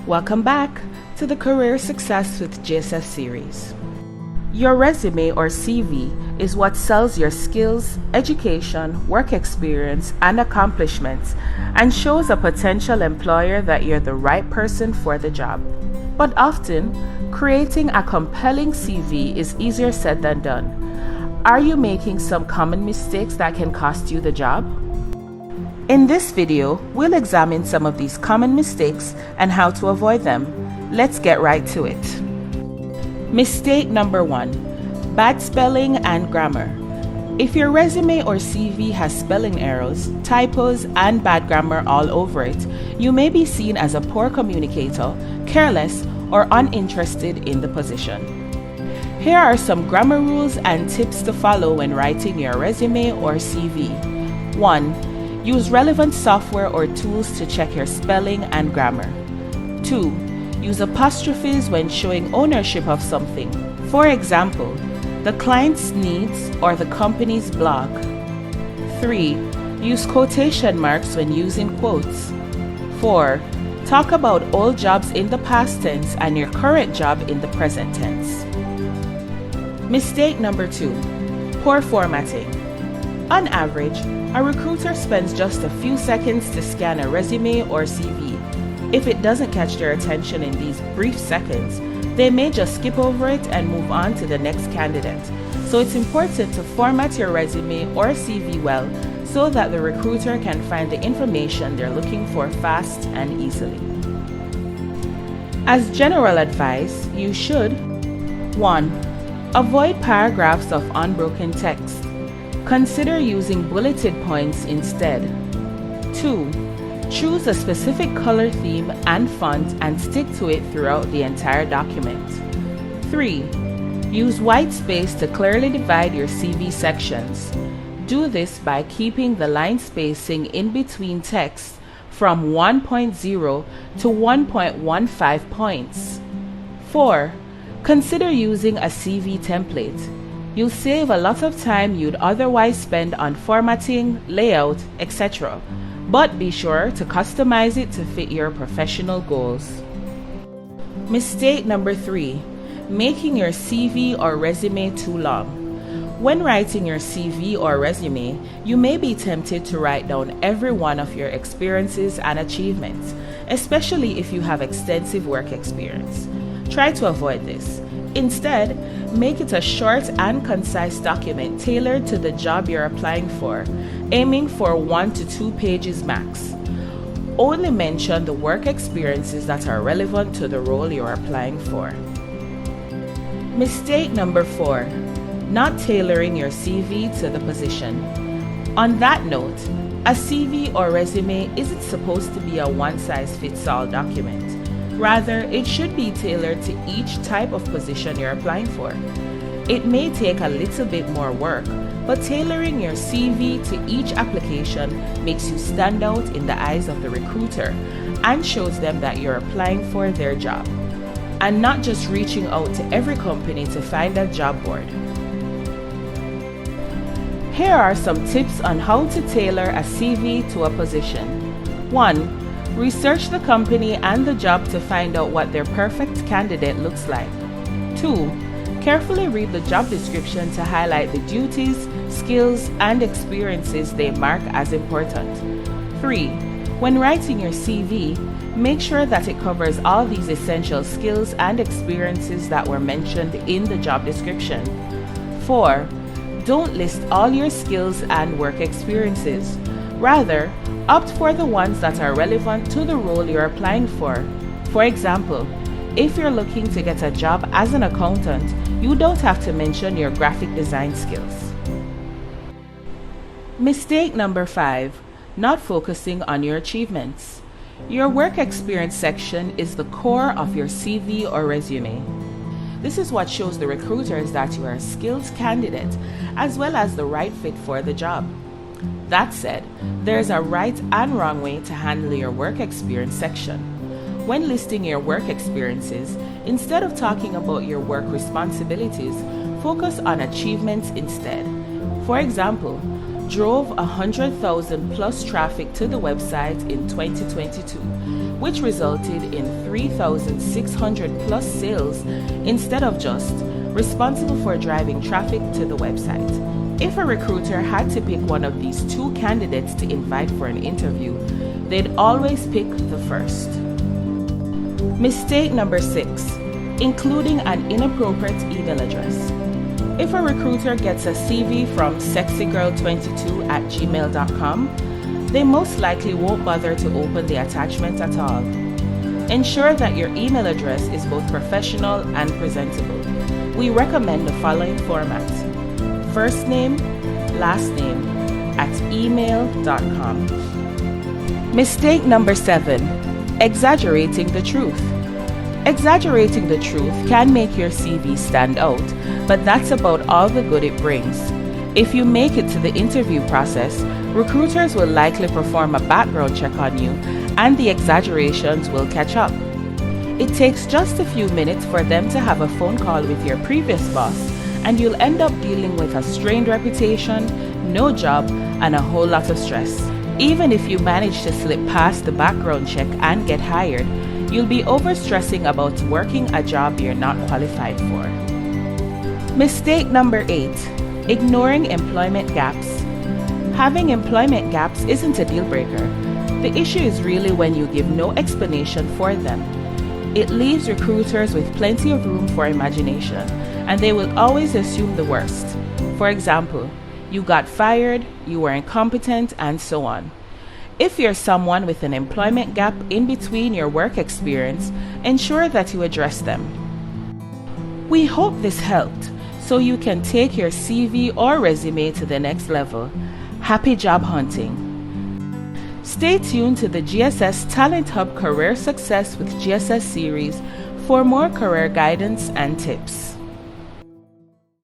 Welcome back to the Career Success with GSS Series. Your resume or CV is what sells your skills, education, work experience, and accomplishments and shows a potential employer that you're the right person for the job. But often, creating a compelling CV is easier said than done. Are you making some common mistakes that can cost you the job? In this video, we'll examine some of these common mistakes and how to avoid them. Let's get right to it. Mistake number 1: bad spelling and grammar. If your resume or CV has spelling errors, typos, and bad grammar all over it, you may be seen as a poor communicator, careless, or uninterested in the position. Here are some grammar rules and tips to follow when writing your resume or CV. 1. Use relevant software or tools to check your spelling and grammar. 2. Use apostrophes when showing ownership of something. For example, the client's needs or the company's blog. 3. Use quotation marks when using quotes. 4. Talk about old jobs in the past tense and your current job in the present tense. Mistake number 2: poor formatting. On average, a recruiter spends just a few seconds to scan a resume or CV. If it doesn't catch their attention in these brief seconds, they may just skip over it and move on to the next candidate. So it's important to format your resume or CV well so that the recruiter can find the information they're looking for fast and easily. As general advice, you should: 1. Avoid paragraphs of unbroken text. Consider using bulleted points instead. 2. Choose a specific color theme and font and stick to it throughout the entire document. 3. Use white space to clearly divide your CV sections. Do this by keeping the line spacing in between text from 1.0 to 1.15 points. 4. Consider using a CV template. You'll save a lot of time you'd otherwise spend on formatting, layout, etc. But be sure to customize it to fit your professional goals. Mistake number 3: making your CV or resume too long. When writing your CV or resume, you may be tempted to write down every one of your experiences and achievements, especially if you have extensive work experience. Try to avoid this. Instead, make it a short and concise document tailored to the job you're applying for, aiming for 1 to 2 pages max. Only mention the work experiences that are relevant to the role you're applying for. Mistake number 4: not tailoring your CV to the position. On that note, a CV or resume isn't supposed to be a one-size-fits-all document. Rather, it should be tailored to each type of position you're applying for. It may take a little bit more work, but tailoring your CV to each application makes you stand out in the eyes of the recruiter and shows them that you're applying for their job, and not just reaching out to every company to find a job board. Here are some tips on how to tailor a CV to a position. 1. Research the company and the job to find out what their perfect candidate looks like. 2. Carefully read the job description to highlight the duties, skills, and experiences they mark as important. 3. When writing your CV, make sure that it covers all these essential skills and experiences that were mentioned in the job description. 4. Don't list all your skills and work experiences. Rather, opt for the ones that are relevant to the role you're applying for. For example, if you're looking to get a job as an accountant, you don't have to mention your graphic design skills. Mistake number 5: not focusing on your achievements. Your work experience section is the core of your CV or resume. This is what shows the recruiters that you are a skilled candidate as well as the right fit for the job. That said, there's a right and wrong way to handle your work experience section. When listing your work experiences, instead of talking about your work responsibilities, focus on achievements instead. For example, drove 100,000 plus traffic to the website in 2022, which resulted in 3,600 plus sales instead of just responsible for driving traffic to the website. If a recruiter had to pick one of these two candidates to invite for an interview, they'd always pick the first. Mistake number 6, including an inappropriate email address. If a recruiter gets a CV from sexygirl22@gmail.com, they most likely won't bother to open the attachment at all. Ensure that your email address is both professional and presentable. We recommend the following format: first name, last name, @email.com. Mistake number 7, exaggerating the truth. Exaggerating the truth can make your CV stand out, but that's about all the good it brings. If you make it to the interview process, recruiters will likely perform a background check on you, and the exaggerations will catch up. It takes just a few minutes for them to have a phone call with your previous boss, and you'll end up dealing with a strained reputation, no job, and a whole lot of stress. Even if you manage to slip past the background check and get hired, you'll be overstressing about working a job you're not qualified for. Mistake number 8, ignoring employment gaps. Having employment gaps isn't a deal breaker. The issue is really when you give no explanation for them. It leaves recruiters with plenty of room for imagination, and they will always assume the worst. For example, you got fired, you were incompetent, and so on. If you're someone with an employment gap in between your work experience, ensure that you address them. We hope this helped, so you can take your CV or resume to the next level. Happy job hunting! Stay tuned to the GSS Talent Hub Career Success with GSS series for more career guidance and tips.